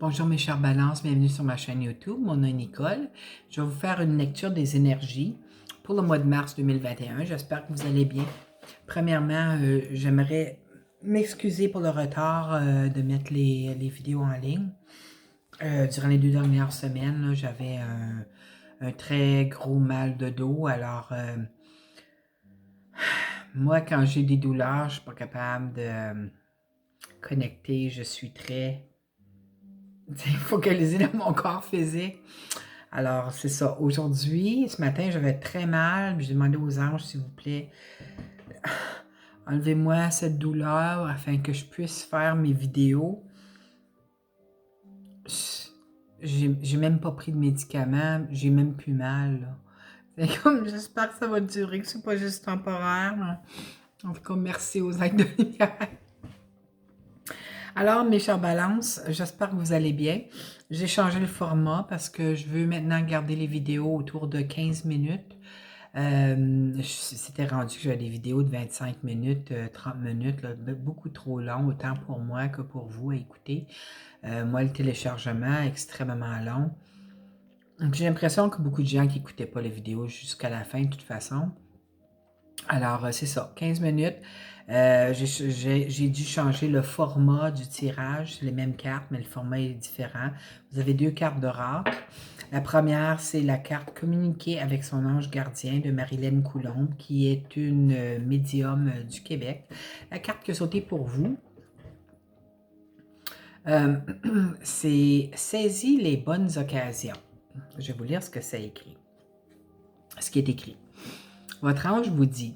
Bonjour mes chers balances, bienvenue sur ma chaîne YouTube. Mon nom est Nicole. Je vais vous faire une lecture des énergies pour le mois de mars 2021. J'espère que vous allez bien. Premièrement, j'aimerais m'excuser pour le retard de mettre les vidéos en ligne. Durant les 2 dernières semaines, j'avais un très gros mal de dos. Alors, moi, quand j'ai des douleurs, je ne suis pas capable de connecter. Je suis très focalisée dans mon corps physique. Alors, c'est ça. Aujourd'hui, ce matin, j'avais très mal. J'ai demandé aux anges, s'il vous plaît, enlevez-moi cette douleur afin que je puisse faire mes vidéos. J'ai même pas pris de médicaments. J'ai même plus mal, là. C'est comme, j'espère que ça va durer, que c'est pas juste temporaire, là. En tout cas, merci aux aides de lumière. Alors, mes chers balances, j'espère que vous allez bien. J'ai changé le format parce que je veux maintenant garder les vidéos autour de 15 minutes. C'était rendu que j'avais des vidéos de 25 minutes, 30 minutes, là, beaucoup trop long, autant pour moi que pour vous à écouter. Moi, le téléchargement est extrêmement long. J'ai l'impression que beaucoup de gens qui n'écoutaient pas les vidéos jusqu'à la fin, de toute façon. Alors, c'est ça, 15 minutes. J'ai dû changer le format du tirage. C'est les mêmes cartes, mais le format est différent. Vous avez 2 cartes d'oracle. La première, c'est la carte Communiquer avec son ange gardien de Marilyn Coulombe, qui est une médium du Québec. La carte qui a sauté pour vous, c'est Saisis les bonnes occasions. Je vais vous lire ce que c'est écrit. Ce qui est écrit. Votre ange vous dit: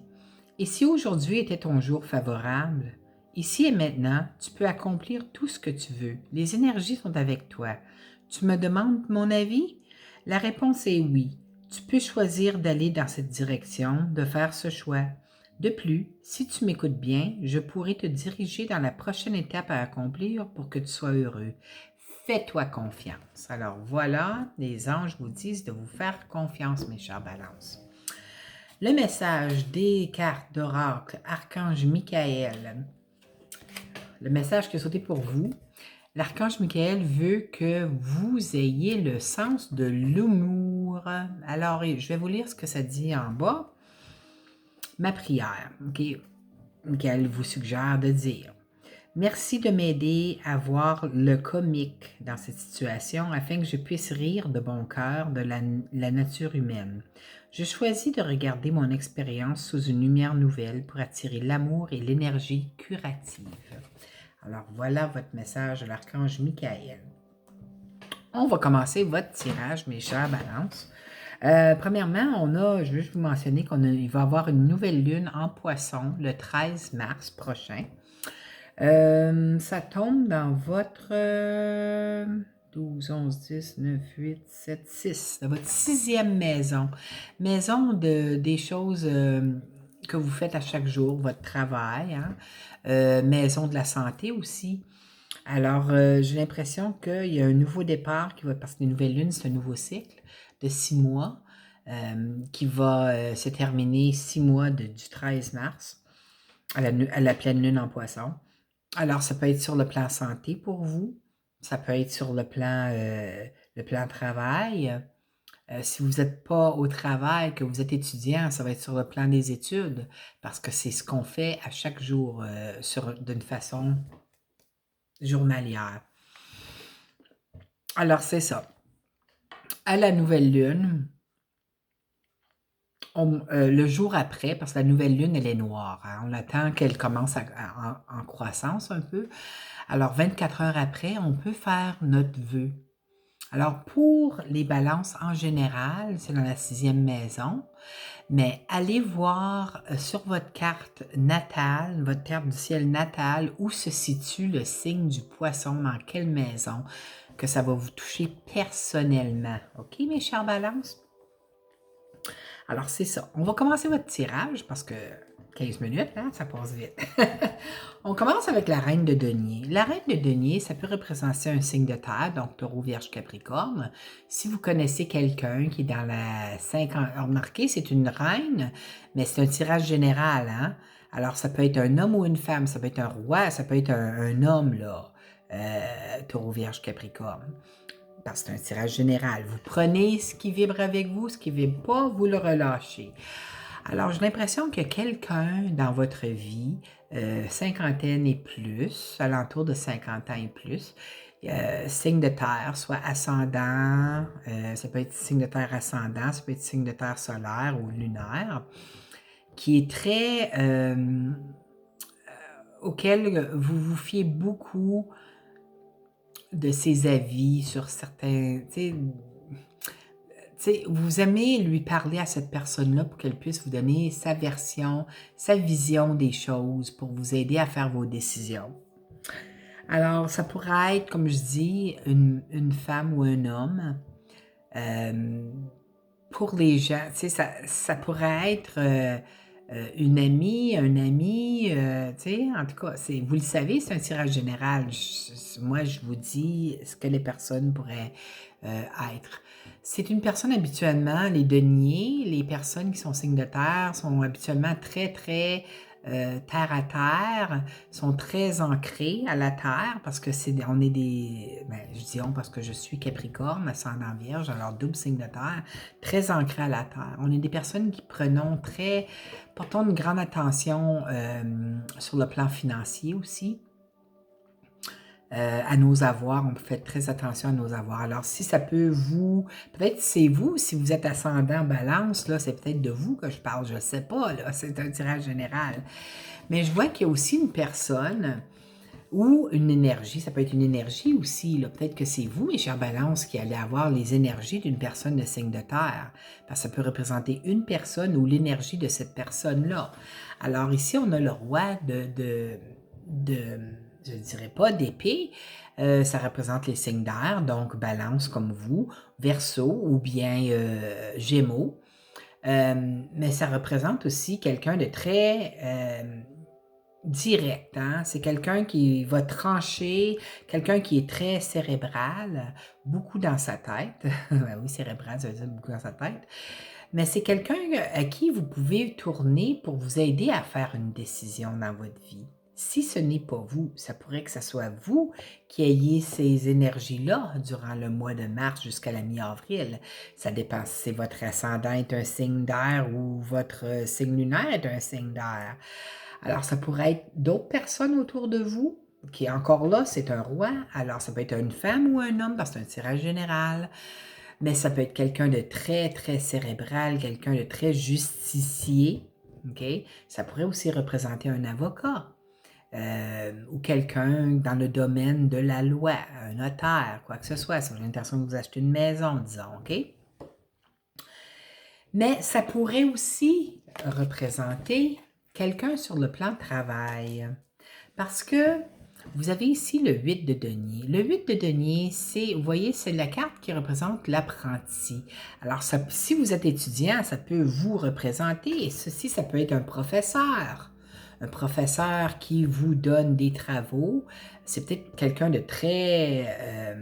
et si aujourd'hui était ton jour favorable, ici et maintenant, tu peux accomplir tout ce que tu veux. Les énergies sont avec toi. Tu me demandes mon avis? La réponse est oui. Tu peux choisir d'aller dans cette direction, de faire ce choix. De plus, si tu m'écoutes bien, je pourrai te diriger dans la prochaine étape à accomplir pour que tu sois heureux. Fais-toi confiance. Alors voilà, les anges vous disent de vous faire confiance, mes chers balances. Le message des cartes d'oracle, Archange Michael. Le message qui a sauté pour vous. L'Archange Michael veut que vous ayez le sens de l'humour. Alors, je vais vous lire ce que ça dit en bas. Ma prière. Okay. Michael vous suggère de dire: merci de m'aider à voir le comique dans cette situation afin que je puisse rire de bon cœur de la nature humaine. Je choisis de regarder mon expérience sous une lumière nouvelle pour attirer l'amour et l'énergie curative. Alors voilà votre message de l'Archange Michael. On va commencer votre tirage, mes chers balances. Premièrement, je veux juste vous mentionner qu'il va y avoir une nouvelle lune en Poisson le 13 mars prochain. Ça tombe dans votre 12, 11, 10, 9, 8, 7, 6, dans votre 6e maison. Maison des choses que vous faites à chaque jour, votre travail, hein? Maison de la santé aussi. Alors, j'ai l'impression qu'il y a un nouveau départ qui va, parce que les nouvelles lunes, c'est un nouveau cycle de 6 mois qui va se terminer 6 mois du 13 mars à la pleine lune en Poisson. Alors, ça peut être sur le plan santé pour vous, ça peut être sur le plan travail. Si vous n'êtes pas au travail, que vous êtes étudiant, ça va être sur le plan des études, parce que c'est ce qu'on fait à chaque jour d'une façon journalière. Alors, c'est ça. À la nouvelle lune, le jour après, parce que la nouvelle lune, elle est noire. Hein, on attend qu'elle commence en croissance un peu. Alors, 24 heures après, on peut faire notre vœu. Alors, pour les balances en général, c'est dans la 6e maison, mais allez voir sur votre carte natale, votre carte du ciel natale, où se situe le signe du Poisson, dans quelle maison, que ça va vous toucher personnellement. OK, mes chères balances? Alors, c'est ça. On va commencer votre tirage parce que 15 minutes, hein, ça passe vite. On commence avec la reine de denier. La reine de denier, ça peut représenter un signe de terre, donc taureau, vierge, capricorne. Si vous connaissez quelqu'un qui est dans la 50, remarquez, c'est une reine, mais c'est un tirage général. Hein? Alors, ça peut être un homme ou une femme, ça peut être un roi, ça peut être un homme, là. Taureau, Vierge, Capricorne. Parce que c'est un tirage général. Vous prenez ce qui vibre avec vous, ce qui ne vibre pas, vous le relâchez. Alors, j'ai l'impression que quelqu'un dans votre vie, cinquantaine et plus, alentour de 50 ans et plus, signe de terre, soit ascendant, ça peut être signe de terre ascendant, ça peut être signe de terre solaire ou lunaire, qui est très, auquel vous vous fiez beaucoup de ses avis sur certains, vous aimez lui parler à cette personne-là pour qu'elle puisse vous donner sa version, sa vision des choses pour vous aider à faire vos décisions. Alors, ça pourrait être, comme je dis, une femme ou un homme. Pour les gens, ça pourrait être une amie, un ami, en tout cas, vous le savez, c'est un tirage général. Moi, je vous dis ce que les personnes pourraient être. C'est une personne habituellement, les deniers, les personnes qui sont signes de terre sont habituellement très, très terre à terre, sont très ancrés à la terre parce que on est des, je dis on parce que je suis Capricorne, ascendant Vierge, alors double signe de terre, très ancré à la terre. On est des personnes qui portons une grande attention sur le plan financier aussi. À nos avoirs, on fait très attention à nos avoirs. Alors, si ça peut peut-être c'est vous, si vous êtes ascendant balance, là, c'est peut-être de vous que je parle, je ne sais pas, là, c'est un tirage général. Mais je vois qu'il y a aussi une personne ou une énergie, ça peut être une énergie aussi, là, peut-être que c'est vous, mes chers balances, qui allez avoir les énergies d'une personne de signe de terre, parce que ça peut représenter une personne ou l'énergie de cette personne-là. Alors ici, on a le roi je ne dirais pas d'épée, ça représente les signes d'air, donc balance comme vous, verseau ou bien gémeaux. Mais ça représente aussi quelqu'un de très direct. Hein? C'est quelqu'un qui va trancher, quelqu'un qui est très cérébral, beaucoup dans sa tête. Ben oui, cérébral, ça veut dire beaucoup dans sa tête. Mais c'est quelqu'un à qui vous pouvez tourner pour vous aider à faire une décision dans votre vie. Si ce n'est pas vous, ça pourrait que ce soit vous qui ayez ces énergies-là durant le mois de mars jusqu'à la mi-avril. Ça dépend si votre ascendant est un signe d'air ou votre signe lunaire est un signe d'air. Alors, ça pourrait être d'autres personnes autour de vous qui est encore là, c'est un roi. Alors, ça peut être une femme ou un homme parce que c'est un tirage général. Mais ça peut être quelqu'un de très, très cérébral, quelqu'un de très justicier. OK? Ça pourrait aussi représenter un avocat. Ou quelqu'un dans le domaine de la loi, un notaire, quoi que ce soit. Si vous avez l'intention de vous acheter une maison, disons, OK? Mais ça pourrait aussi représenter quelqu'un sur le plan de travail. Parce que vous avez ici le 8 de denier. Le 8 de denier, vous voyez, c'est la carte qui représente l'apprenti. Alors, si vous êtes étudiant, ça peut vous représenter. Et ceci, ça peut être un professeur. Un professeur qui vous donne des travaux. C'est peut-être quelqu'un de très,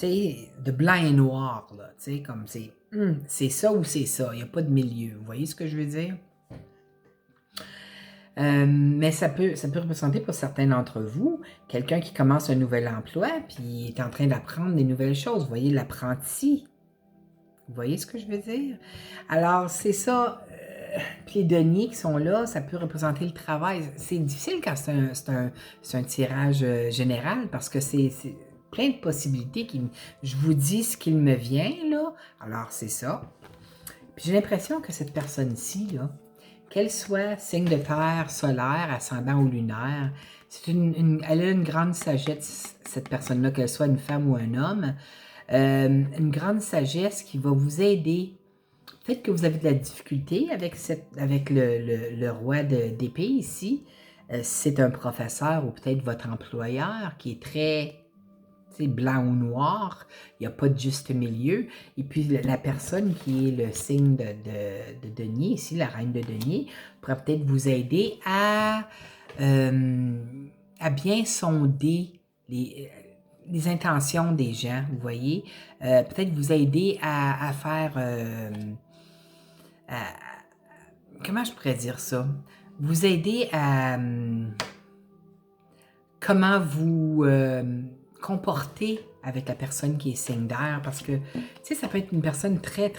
de blanc et noir, là. Comme c'est ça ou c'est ça. Il n'y a pas de milieu. Vous voyez ce que je veux dire? Mais ça peut représenter pour certains d'entre vous quelqu'un qui commence un nouvel emploi puis est en train d'apprendre des nouvelles choses. Vous voyez, l'apprenti. Vous voyez ce que je veux dire? Alors, c'est ça. Puis les deniers qui sont là, ça peut représenter le travail. C'est difficile quand c'est un tirage général parce que c'est plein de possibilités. Je vous dis ce qu'il me vient, là. Alors, c'est ça. Puis j'ai l'impression que cette personne-ci, là, qu'elle soit signe de terre, solaire, ascendant ou lunaire, elle a une grande sagesse, cette personne-là, qu'elle soit une femme ou un homme, une grande sagesse qui va vous aider. Peut-être que vous avez de la difficulté avec le roi d'épée ici. C'est un professeur ou peut-être votre employeur qui est très blanc ou noir, il n'y a pas de juste milieu. Et puis la personne qui est le signe de denier, ici, la reine de denier, pourra peut-être vous aider à bien sonder les intentions des gens, vous voyez. Peut-être vous aider à faire... comment je pourrais dire ça? Vous aider comment vous comportez avec la personne qui est signe d'air, parce que, tu sais, ça peut être une personne très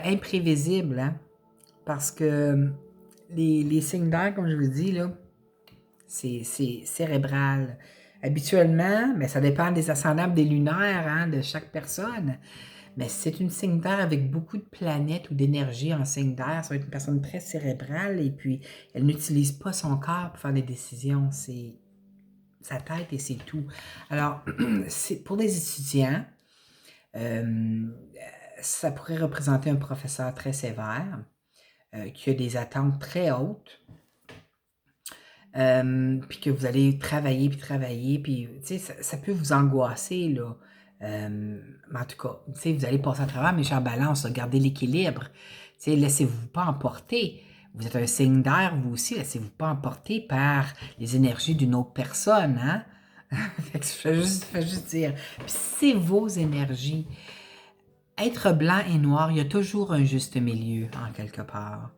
imprévisible, hein? Parce que les signes d'air, comme je vous dis, là, c'est cérébral. Habituellement, mais ça dépend des ascendantes, des lunaires, hein, de chaque personne. Mais si c'est une signe d'air avec beaucoup de planètes ou d'énergie en signe d'air, ça va être une personne très cérébrale et puis elle n'utilise pas son corps pour faire des décisions. C'est sa tête et c'est tout. Alors, c'est pour les étudiants, euh, ça pourrait représenter un professeur très sévère, qui a des attentes très hautes, puis que vous allez travailler, puis tu sais, ça peut vous angoisser, là. Mais en tout cas, tu sais, vous allez passer à travers, mais chère balance, là, gardez l'équilibre. Tu sais, laissez-vous pas emporter. Vous êtes un signe d'air, vous aussi, laissez-vous pas emporter par les énergies d'une autre personne, hein? Fait que je fais juste dire. Puis c'est vos énergies. Être blanc et noir, il y a toujours un juste milieu, en quelque part.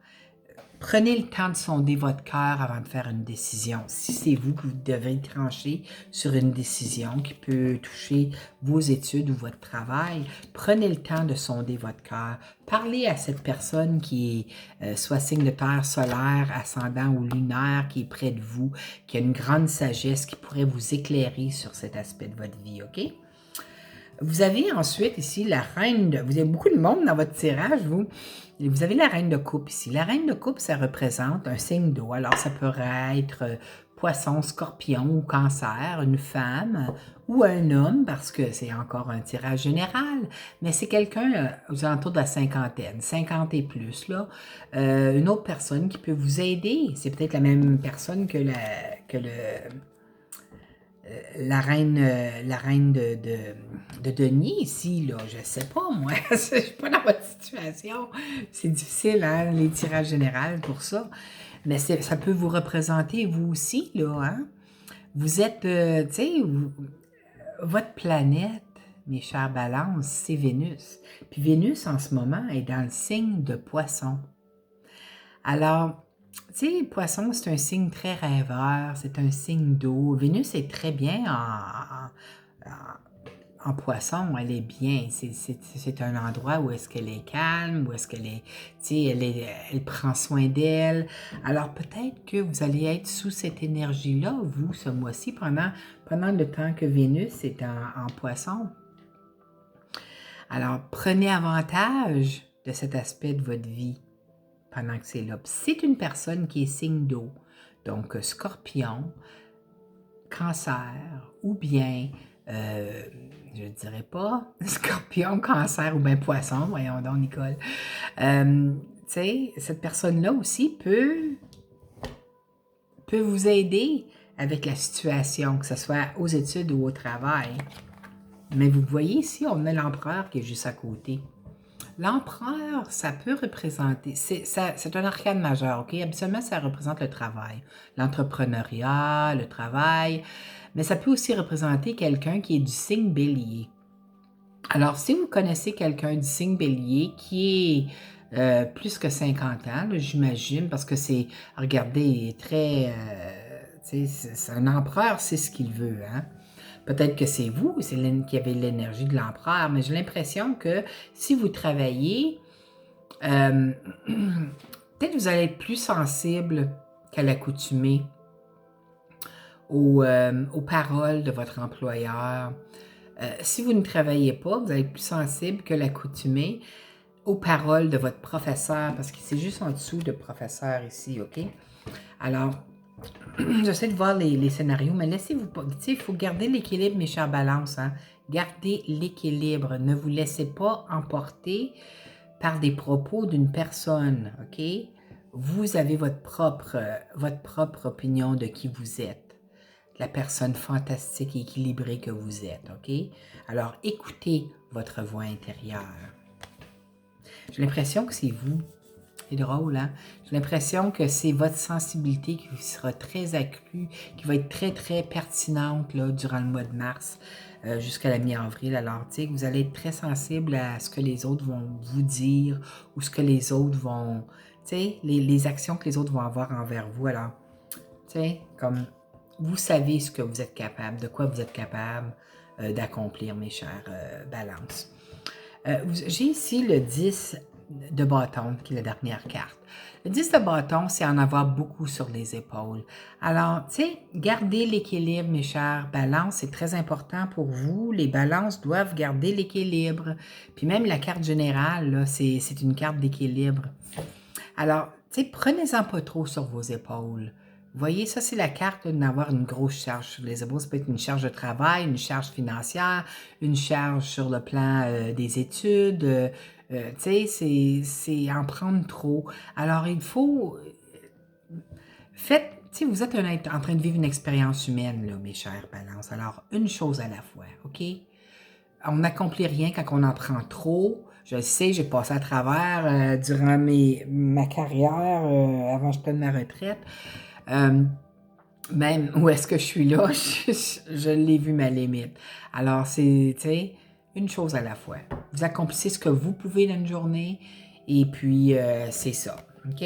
Prenez le temps de sonder votre cœur avant de faire une décision. Si c'est vous que vous devez trancher sur une décision qui peut toucher vos études ou votre travail, prenez le temps de sonder votre cœur. Parlez à cette personne qui est soit signe de terre solaire, ascendant ou lunaire, qui est près de vous, qui a une grande sagesse, qui pourrait vous éclairer sur cet aspect de votre vie, OK? Vous avez ensuite ici la reine de... Vous avez beaucoup de monde dans votre tirage, vous. Vous avez la reine de coupe ici. La reine de coupe, ça représente un signe d'eau. Alors, ça pourrait être poisson, scorpion ou cancer, une femme ou un homme, parce que c'est encore un tirage général, mais c'est quelqu'un aux alentours de la cinquantaine, 50 et plus, là. Une autre personne qui peut vous aider. C'est peut-être la même personne que la reine de denier ici, là, je sais pas, moi, je suis pas dans votre situation. C'est difficile, hein, les tirages généraux pour ça. Mais ça peut vous représenter, vous aussi, là, hein. Vous êtes, tu sais, votre planète, mes chères balances, c'est Vénus. Puis Vénus, en ce moment, est dans le signe de Poisson. Alors, tu sais, Poisson, c'est un signe très rêveur, c'est un signe d'eau. Vénus est très bien en Poisson, elle est bien. C'est un endroit où est-ce qu'elle est calme, où est-ce qu'elle est, tu sais, elle prend soin d'elle. Alors, peut-être que vous allez être sous cette énergie-là, vous, ce mois-ci, pendant le temps que Vénus est en Poisson. Alors, prenez avantage de cet aspect de votre vie pendant que c'est là. C'est une personne qui est signe d'eau, donc scorpion, cancer, ou bien, je ne dirais pas scorpion, cancer ou bien poisson, voyons donc Nicole. Tu sais, cette personne-là aussi peut vous aider avec la situation, que ce soit aux études ou au travail. Mais vous voyez ici, on a l'empereur qui est juste à côté. L'empereur, ça peut représenter, c'est un arcane majeur, OK? Habituellement, ça représente le travail, l'entrepreneuriat, le travail, mais ça peut aussi représenter quelqu'un qui est du signe bélier. Alors, si vous connaissez quelqu'un du signe bélier qui est plus que 50 ans, j'imagine, parce que c'est, regardez, il est très, tu sais, c'est un empereur, c'est ce qu'il veut, hein? Peut-être que c'est vous qui avez l'énergie de l'empereur, mais j'ai l'impression que si vous travaillez, peut-être vous allez être plus sensible qu'à l'accoutumée aux paroles de votre employeur. Si vous ne travaillez pas, vous allez être plus sensible que l'accoutumée aux paroles de votre professeur, parce que c'est juste en dessous de professeur ici, OK? Alors, j'essaie de voir les scénarios, mais laissez-vous pas. Tu sais, il faut garder l'équilibre, mes chères balances. Hein? Gardez l'équilibre. Ne vous laissez pas emporter par des propos d'une personne, OK? Vous avez votre propre opinion de qui vous êtes. La personne fantastique et équilibrée que vous êtes, OK? Alors, écoutez votre voix intérieure. J'ai l'impression que c'est vous. C'est drôle, hein? J'ai l'impression que c'est votre sensibilité qui sera très accrue, qui va être très, très pertinente là, durant le mois de mars jusqu'à la mi-avril. Alors, tu sais, vous allez être très sensible à ce que les autres vont vous dire ou ce que les autres vont, tu sais, les actions que les autres vont avoir envers vous. Alors, tu sais, comme vous savez ce que vous êtes capable, de quoi vous êtes capable d'accomplir, mes chers balances. J'ai ici le 10 de bâton, qui est la dernière carte. Le 10 de bâton, c'est en avoir beaucoup sur les épaules. Alors, tu sais, gardez l'équilibre, mes chers balances, c'est très important pour vous. Les balances doivent garder l'équilibre. Puis même la carte générale, c'est une carte d'équilibre. Alors, tu sais, prenez-en pas trop sur vos épaules. Vous voyez, ça, c'est la carte d'avoir une grosse charge sur les épaules. Ça peut être une charge de travail, une charge financière, une charge sur le plan des études. Tu sais, c'est en prendre trop. Alors, il faut... Faites... Tu sais, vous êtes en train de vivre une expérience humaine, là, mes chères balances. Alors, une chose à la fois, OK? On n'accomplit rien quand on en prend trop. Je le sais, j'ai passé à travers durant ma carrière, avant que je prenne ma retraite. Même où est-ce que je suis là, je l'ai vu ma limite. Alors, c'est, tu sais, une chose à la fois. Vous accomplissez ce que vous pouvez dans une journée et puis c'est ça, OK?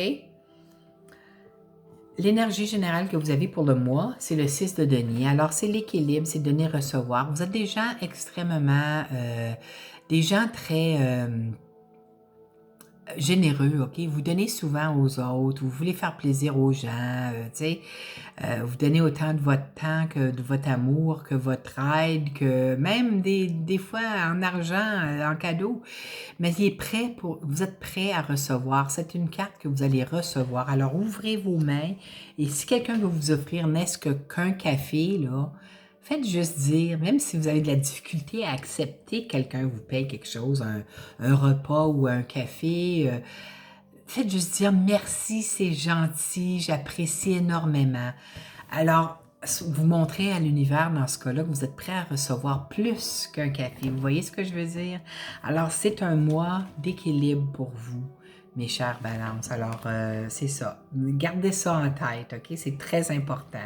L'énergie générale que vous avez pour le mois, c'est le 6 de denier. Alors, c'est l'équilibre, c'est donner-recevoir. Vous êtes des gens extrêmement, des gens très généreux, OK? Vous donnez souvent aux autres, vous voulez faire plaisir aux gens, tu sais. Vous donnez autant de votre temps que de votre amour, que votre aide, que même des fois en argent, en cadeau. Mais vous êtes prêt à recevoir. C'est une carte que vous allez recevoir. Alors, ouvrez vos mains et si quelqu'un veut vous offrir n'est-ce qu'un café, là, faites juste dire, même si vous avez de la difficulté à accepter que quelqu'un vous paye quelque chose, un repas ou un café, faites juste dire merci, c'est gentil, j'apprécie énormément. Alors, vous montrez à l'univers dans ce cas-là que vous êtes prêt à recevoir plus qu'un café. Vous voyez ce que je veux dire? Alors, c'est un mois d'équilibre pour vous, mes chères balances. Alors, c'est ça. Gardez ça en tête, OK? C'est très important.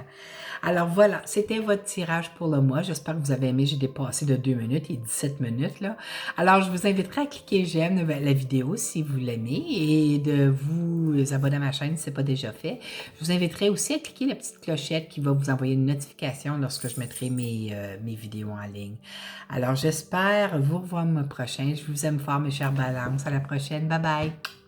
Alors voilà, c'était votre tirage pour le mois. J'espère que vous avez aimé. J'ai dépassé de 2 minutes et 17 minutes, là. Alors, je vous inviterai à cliquer j'aime la vidéo si vous l'aimez et de vous abonner à ma chaîne si ce n'est pas déjà fait. Je vous inviterai aussi à cliquer la petite clochette qui va vous envoyer une notification lorsque je mettrai mes vidéos en ligne. Alors, j'espère vous revoir le mois prochain. Je vous aime fort, mes chères balances. À la prochaine. Bye bye.